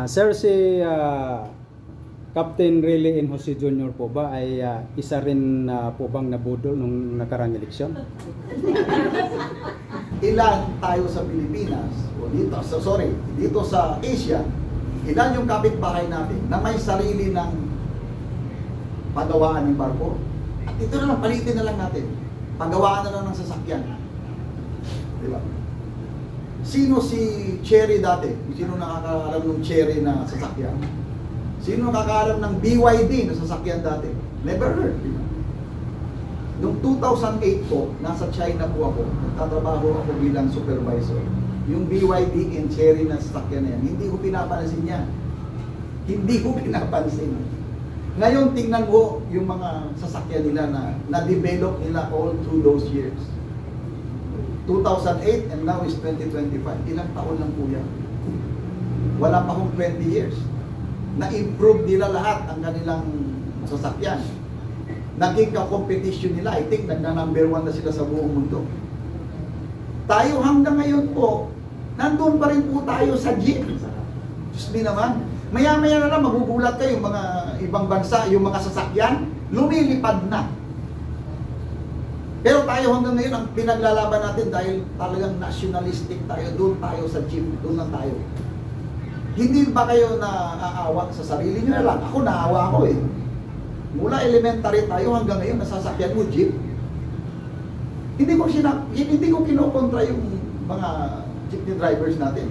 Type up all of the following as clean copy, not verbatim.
Sir, si Captain Riley N. Jose Jr. po ba ay isa rin po bang nabudol nung nakarang eleksyon? Ilan tayo sa Pilipinas, o dito sa Asia, ilan yung kapitbahay natin na may sarili ng pagawaan ng barko? At ito na lang, palitin na lang natin. Pagawaan na lang ng sasakyan. Di ba? Sino si Cherry dati? Sino nakakaalam ng Cherry na sasakyan? Sino nakakaalam ng BYD na sasakyan dati? Never heard. Di ba? Noong 2008 po, nasa China po ako, nagtatrabaho ako bilang supervisor. Yung BYD and Cherry na sasakyan na yan, hindi ko pinapansin yan. Hindi ko pinapansin. Ngayon, tingnan mo yung mga sasakyan nila na-develop nila all through those years. 2008 and now is 2025. Ilang taon lang po yan. Wala pa akong 20 years. Na-improve nila lahat ang kanilang sasakyan. Naging ka-competition nila. I think nagna-number 1 na sila sa buong mundo. Tayo hanggang ngayon po, nandun pa rin po tayo sa jeep. Diyos me naman. Maya-maya na lang magugulat kayo yung mga ibang bansa, yung mga sasakyan, lumilipad na. Pero tayo hanggang ngayon, ang pinaglalaban natin dahil talagang nationalistic tayo, doon tayo sa jeep, doon lang tayo. Hindi ba kayo naaawa sa sarili nyo na lang? Ako naawa ako eh. Mula elementary tayo hanggang ngayon, nasasakyan mo jeep. Hindi ko kinokontra yung mga jeepney drivers natin.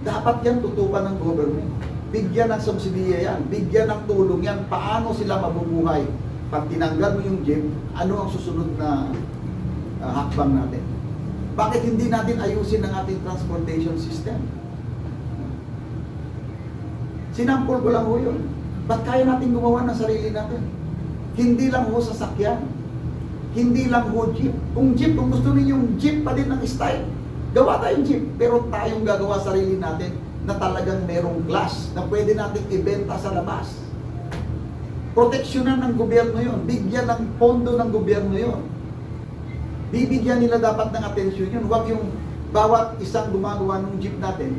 Dapat yan tutukan ng government. Bigyan ng subsidiya yan, bigyan ng tulong yan, paano sila mabubuhay. Pag tinanggal mo yung jeep, ano ang susunod na hakbang natin? Bakit hindi natin ayusin ang ating transportation system? Sinampol ko lang ho yun. Ba't kaya natin gumawa ng sarili natin? Hindi lang ho sasakyan. Hindi lang ho jeep. Kung gusto ninyong jeep pa din ng style, gawa tayong jeep. Pero tayong gagawa sarili natin na talagang merong glass na pwede natin ibenta sa labas. Proteksyonan ng gobyerno yon, bigyan ng pondo ng gobyerno yon. Bibigyan nila dapat ng atensyon yun. Huwag yung bawat isang gumagawa ng jeep natin,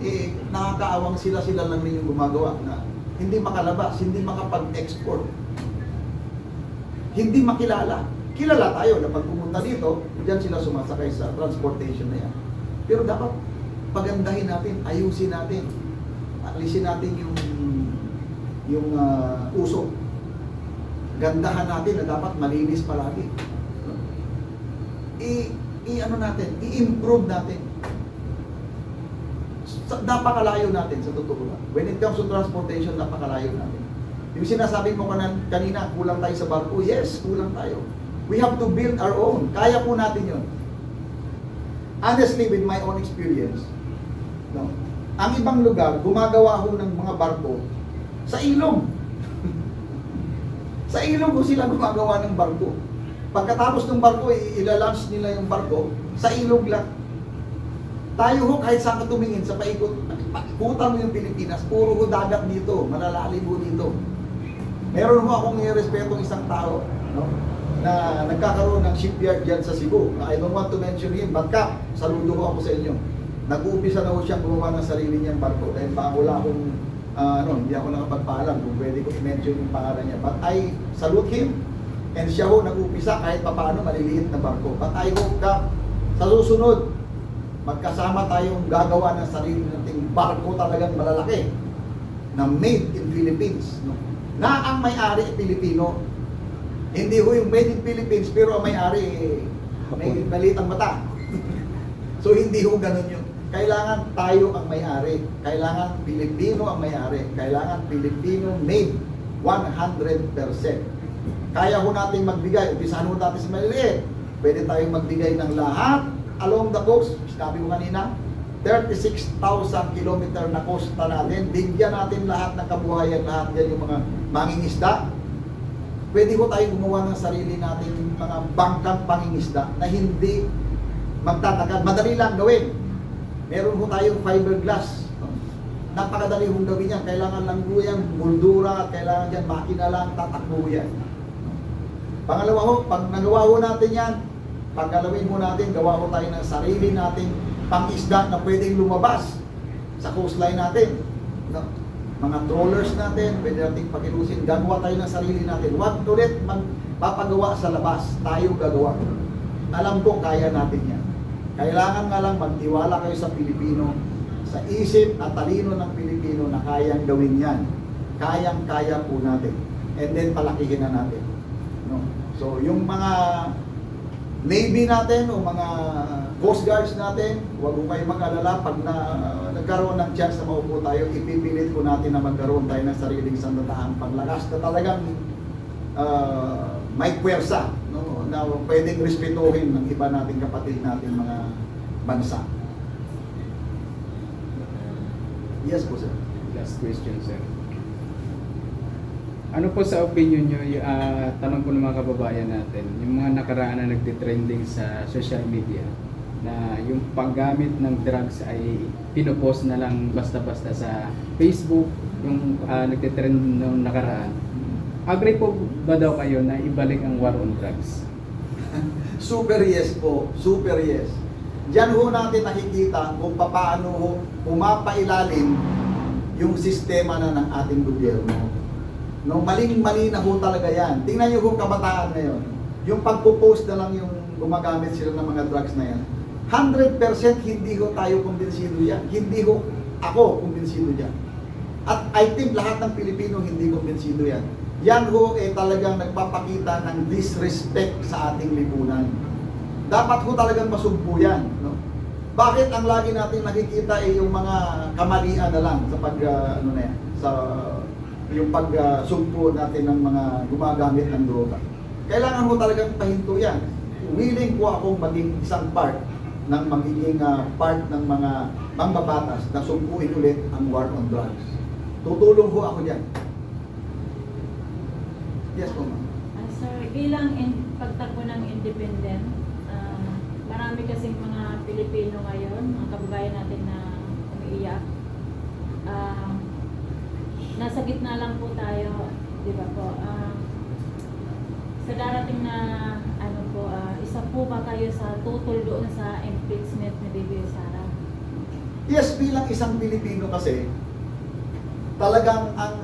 nakakaawang sila lang rin yung gumagawa na hindi makalabas, hindi makapag-export, hindi makilala. Kilala tayo na pag pumunta dito, diyan sila sumasakay sa transportation na yan. Pero dapat pagandahin natin, ayusin natin, alisin natin yung usok. Gandahan natin na dapat malinis palagi. I-ano natin, i-improve natin. Napakalayo natin sa totoo lang. When it comes to transportation, napakalayo natin. Yung sinasabi mo kanina, kulang tayo sa barko. Yes, kulang tayo. We have to build our own. Kaya po natin yun. Honestly, with my own experience, no? Ang ibang lugar, gumagawa ho ng mga barko sa ilog. Sa ilog ho sila gumagawa ng barko. Pagkatapos ng barko, ilalunch nila yung barko sa ilog lang. Tayo ho, kahit saan ka tumingin sa paikot, ikutan mo yung Pilipinas, puro ho dagat dito, malalalim ho dito. Meron ho akong irespetong isang tao, no? Na nagkakaroon ng shipyard dyan sa Cebu. I don't want to mention him, but saludo ko ako sa inyo. Nag-uumpisa na ho siyang gumawa ng sarili niyang barko dahil wala akong, hindi ako nakapagpaalam kung pwede ko i-mention yung pangalan niya. But I salute him, and siya ho nag-uumpisa kahit papaano maliliit na barko. But I hope sa susunod, magkasama tayong gagawa ng sarili nating barko talagang malalaki na made in Philippines. No? Na ang may-ari Pilipino. Hindi ho yung made in Philippines, pero ang may-ari may maliit ang mata. So hindi ho ganun yun. Kailangan tayo ang may-ari. Kailangan Pilipino ang may-ari. Kailangan Pilipino made 100%. Kaya ho natin magbigay. Umpisahan ho natin sa maliliit. Pwede tayong magbigay ng lahat along the coast. Sabi ko kanina, 36,000 kilometer na costa natin. Bigyan natin lahat ng kabuhayan, lahat yan yung mga mangingisda. Pwede ko tayo gumawa ng sarili nating mga bangkang pangingisda na hindi magtatagal. Madali lang gawin. Meron ko tayong fiberglass. Napakadali kong gawin yan. Kailangan lang po yan, moldura, kailangan yan, makina lang, tatakbo yan. Pangalawa ho, pag nagawa ho natin yan, paggalawin mo natin, gawa ho tayo ng sarili nating pangisda na pwedeng lumabas sa coastline natin. No? mga trollers natin, pwede natin pakilusin, gagawa tayo ng sarili natin. Huwag ulit magpapagawa sa labas, tayo gagawa. Alam ko, kaya natin yan. Kailangan nga lang magtiwala kayo sa Pilipino, sa isip at talino ng Pilipino na kayang gawin yan. Kayang-kaya po natin. And then palakihin na natin. No? So yung mga Navy natin o mga Coast Guards natin, huwag mo kayo mag-alala pag nagkaroon ng chance na maupo tayo, ipipilit po natin na magkaroon tayo ng sariling sandataang paglakas na talagang may puwersa, no? Na pwedeng respetuhin ng iba nating kapatid natin mga bansa. Yes po, sir. Last question, sir. Ano po sa opinion nyo, tanong po ng mga kababayan natin, yung mga nakaraan na nagtitrending sa social media, na yung paggamit ng drugs ay pinopost na lang basta-basta sa Facebook, yung nagtitrend nung nakaraan. Agree po ba daw kayo na ibalik ang war on drugs? Super yes po, super yes. Diyan ho natin nakikita kung paano ho pumapailalim yung sistema na ng ating gobyerno. No, maling-mali na ho talaga yan. Tingnan niyo ho kabataan ngayon. Yung pagpo-post na lang yung gumagamit sila ng mga drugs na yan. 100% hindi ho tayo kumbinsido yan. Hindi ho ako kumbinsido yan. At I think lahat ng Pilipino hindi kumbinsido yan. Yan ho talagang nagpapakita ng disrespect sa ating lipunan. Dapat ho talagang masugpo yan. No? Bakit ang lagi natin nakikita yung mga kamalian na lang sa yung pagsugpo natin ng mga gumagamit ng droga. Kailangan mo talagang pahinto yan. Willing po akong maging isang part ng magiging part ng mga mambabatas na sugpuin ulit ang war on drugs. Tutulong po ako dyan. Yes po, ma'am. Sir, bilang pagtakbo ng independent, marami kasing mga Pilipino ngayon, mga kababayan natin na umiiyak. Nasa gitna lang po tayo, di ba po? Sa darating na isa po ba kayo sa tutol doon sa impeachment ni Bibi Sara? Yes, bilang isang Pilipino kasi, talagang ang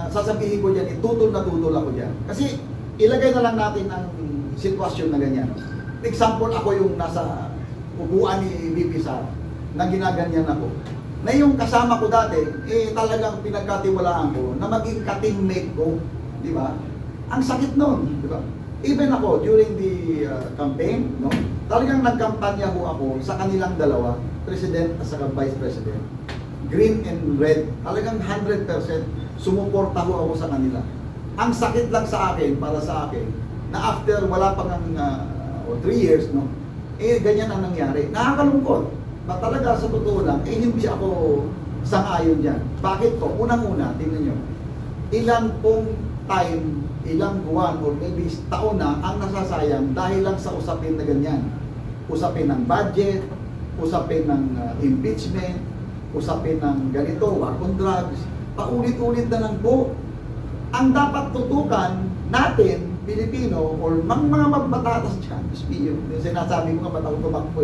sasabihin ko dyan, tutol na tutol ako dyan. Kasi ilagay na lang natin ang sitwasyon na ganyan. Example, ako yung nasa upuan ni Bibi Sara, na ginaganyan ako. Na yung kasama ko dati, talagang pinagkatiwalaan ko na maging ka-teammate ko, di ba? Ang sakit nun, di ba? Even ako, during the campaign, no? Talagang nagkampanya ho ako sa kanilang dalawa, President at saka Vice President. Green and red, talagang 100% sumuporta ho ako sa kanila. Ang sakit lang sa akin, para sa akin, na after wala pang 3 years, no? Ganyan ang nangyari. Nakakalungkot. Ba talaga sa totoo lang, hindi ako sang-ayon dyan. Bakit po? Unang-una, tingnan nyo. Ilang pong time, ilang buwan or maybe taon na ang nasasayang dahil lang sa usapin na ganyan. Usapin ng budget, usapin ng impeachment, usapin ng ganito, war on drugs. Paulit-ulit na lang po. Ang dapat tutukan natin, Pilipino, or mga magbatatas dyan, sinasabi ko nga ba't ako tumakbo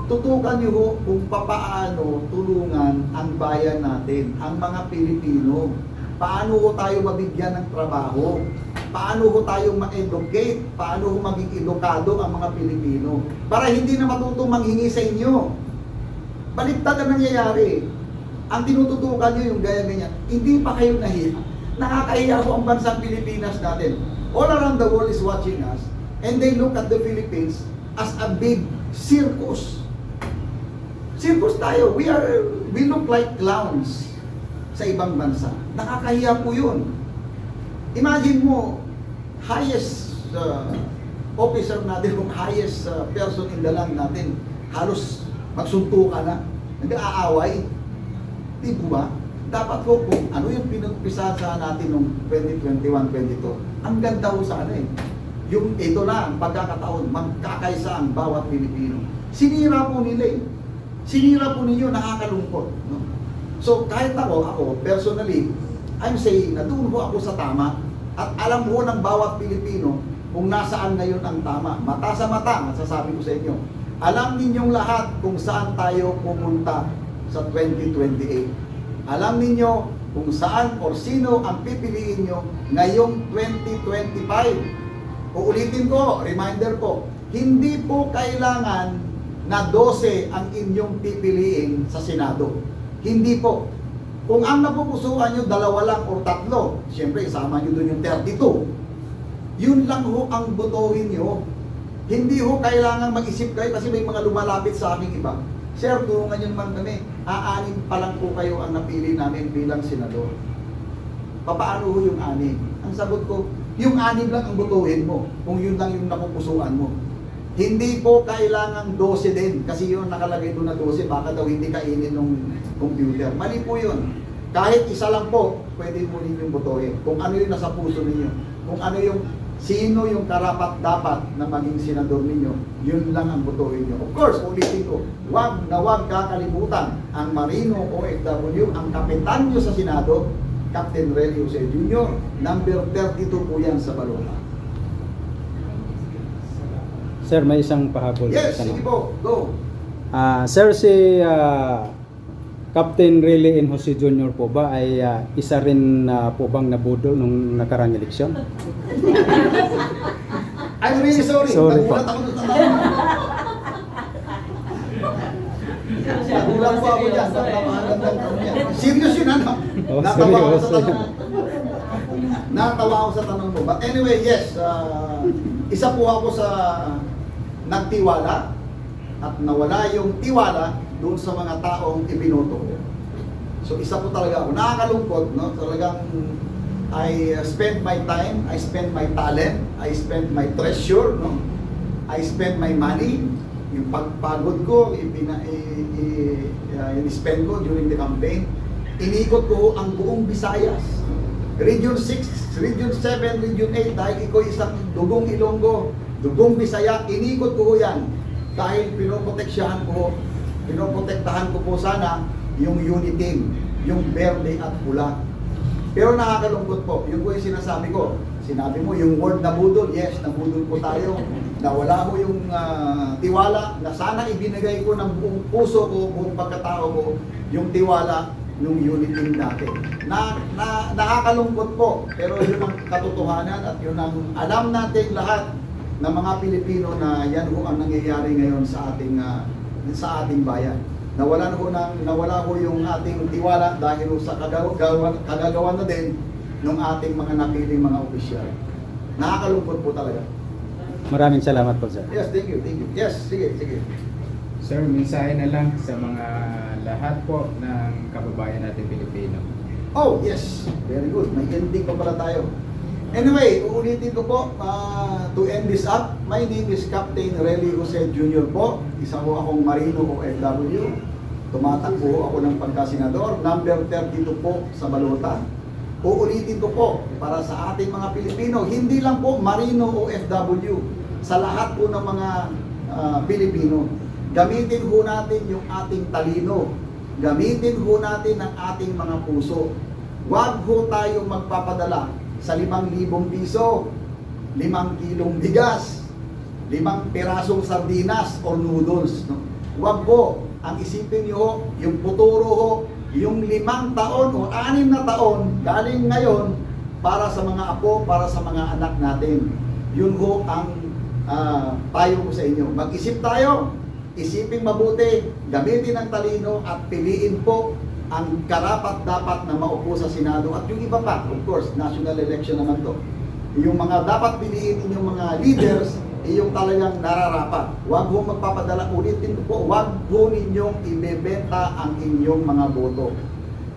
tutukan nyo ho kung papaano tulungan ang bayan natin, ang mga Pilipino. Paano ho tayo mabigyan ng trabaho? Paano ho tayo ma-educate? Paano ho maging edukado ang mga Pilipino? Para hindi na matutong manghingi sa inyo. Baliktad ang nangyayari. Ang tinututukan nyo yung gaya-ganyan. Hindi pa kayo nahiya. Nakakahiya ho ang bansang Pilipinas natin. All around the world is watching us and they look at the Philippines as a big circus. Circus tayo. We look like clowns sa ibang bansa. Nakakahiya po yun. Imagine mo, highest officer natin, kung highest person in the land natin, halos magsuntukan na, nag-aaway. Di po ba? Dapat po kung ano yung pinagpisa sa natin noong 2021-22, ang ganda ho sana yung ito na ang pagkakataon, magkakaisa ang bawat Pilipino. Sinira po nila Sinira po ninyo, nakakalungkot. No? So kahit ako personally, I'm saying na doon ho ako sa tama at alam ho ng bawat Pilipino kung nasaan ngayon ang tama. Mata sa mata, masasabi ko sa inyo. Alam ninyong lahat kung saan tayo pumunta sa 2028. Alam ninyo kung saan or sino ang pipiliin nyo ngayong 2025. Uulitin ko, reminder po, hindi po kailangan na 12 ang inyong pipiliin sa Senado. Hindi po. Kung ang napupusuan nyo, 2 lang o 3, siyempre isama nyo doon yung 32. Yun lang ho ang botohin nyo. Hindi ho kailangan mag-isip kayo kasi may mga lumalapit sa aking iba. Sir, tulungan nyo naman kami. Aanim pa lang po kayo ang napili namin bilang senador. Papaano ho yung 6? Ang sagot ko, yung 6 lang ang botohin mo kung yun lang yung napupusuan mo. Hindi po kailangan 12 din kasi yun nakalagay doon na 12, baka daw hindi kainin ng computer. Mali po yun. Kahit isa lang po, pwede mo ninyong botohin. Kung ano yung nasa puso ninyo. Kung ano yung sino yung karapat-dapat na maging senador ninyo, yun lang ang botohin nyo. Of course, ulitin ko, wag na wag kakalimutan ang Marino OFW, ang kapitan nyo sa Senado, Captain Relly Jose Jr., number 32 po yan sa balota. Sir, may isang pahabol. Yes, Tanong. sige po, go. Sir, si Captain Relly N. Jose Jr. po ba ay isa rin po bang nabudol nung nakarang eleksyon? I'm really sorry. Sorry po. Nagulat ako doon sa tanong. Nagulat po ako dyan. Napakagandang tanong yan. Serious yun, ano? Oh, Natawa ako serious. sa tanong mo. Natawa ako sa tanong mo. But anyway, yes. Isa po ako sa nagtiwala at nawala yung tiwala doon sa mga taong ibinoto ko. So isa po talaga ako. Nakakalungkot, no? Talagang I spend my time, I spend my talent, I spend my treasure, no? I spend my money. Yung pagpagod ko, in-spend ko during the campaign. Inikot ko ang buong Visayas. Region 6, Region 7, Region 8, dahil ikaw isang dugong Ilonggo, dugong Bisaya, inikot ko yan. Dahil pinoprotektahan ko po sana yung unity team, yung berde at pula. Pero nakakalungkot po, yun po yung sinasabi ko. Sinabi mo yung word nabudol, yes, nabudol po tayo. Nawala mo yung tiwala na sana ibinigay ko ng buong puso ko, buong pagkatao ko, yung tiwala nung unit team natin. Nakakalungkot po, pero yun ang katotohanan at yun ang alam natin lahat ng mga Pilipino na yan ho ang nangyayari ngayon sa ating bayan. Nawala ho yung ating tiwala dahil sa kagagawan na din ng ating mga napiling mga opisyal. Nakakalungkot po talaga. Maraming salamat po, sir. Yes, thank you. Yes, sige. Sir, mensahe na lang sa mga lahat po ng kababayan natin Pilipino. Oh, yes. Very good. May ending pa pala tayo. Anyway, uulitin ko po, to end this up, my name is Captain Relly Jose Jr. po. Isa ko akong Marino OFW. Tumatakbo ako ng pagkasenador. Number 32 po sa balota. Uulitin ko po, para sa ating mga Pilipino, hindi lang po Marino OFW, sa lahat po ng mga Pilipino. Gamitin ho natin yung ating talino. Gamitin ho natin ang ating mga puso. Huwag ho tayong magpapadala sa 5,000 piso, 5 kilong bigas, 5 pirasong sardinas o noodles. No? Huwag po, ang isipin nyo, yung futuro ho, yung 5 taon o 6 na taon galing ngayon para sa mga apo, para sa mga anak natin. Yun ho ang payo ko sa inyo. Mag-isip tayo, isipin mabuti, gamitin ang talino at piliin po ang karapat-dapat na maupo sa Senado at yung iba pa, of course, national election naman to. Yung mga dapat piliin ninyong mga leaders, yung talagang nararapat. Huwag ho magpapadala, ulitin ko po, huwag ho ninyong ibebenta ang inyong mga boto.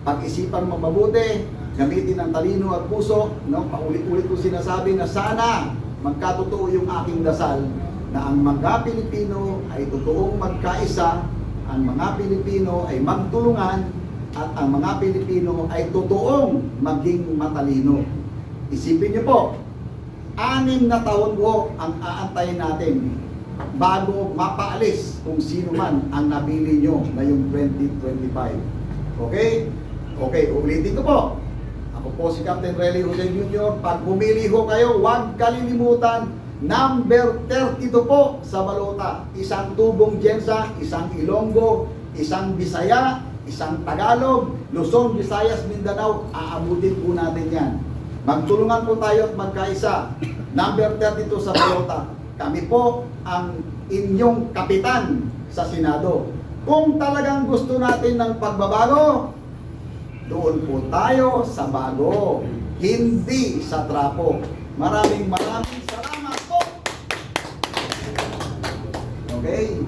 Pag-isipan mo mabuti, gamitin ang talino at puso, no? Paulit-ulit ko sinasabi na sana magkatotoo yung aking dasal na ang mga Pilipino ay totoong magkaisa, ang mga Pilipino ay magtulungan, at ang mga Pilipino ay totoong maging matalino. Isipin niyo po, 6 na taon po ang aantayin natin bago mapaalis kung sino man ang napili nyo ngayong 2025. Okay? Okay, ulitin ko po. Ako po si Captain Relly Jose Jr. Pag bumili ho kayo, huwag kalilimutan, number 32 po sa balota. Isang tubong Jensa, isang Ilonggo, isang Bisaya, isang Tagalog, Luzon, Visayas, Mindanao, aabutin po natin yan. Magtulungan po tayo at magkaisa. Number 32 sa Toyota. Kami po ang inyong kapitan sa Senado. Kung talagang gusto natin ng pagbabago, doon po tayo sa bago, hindi sa trapo. Maraming salamat po. Okay?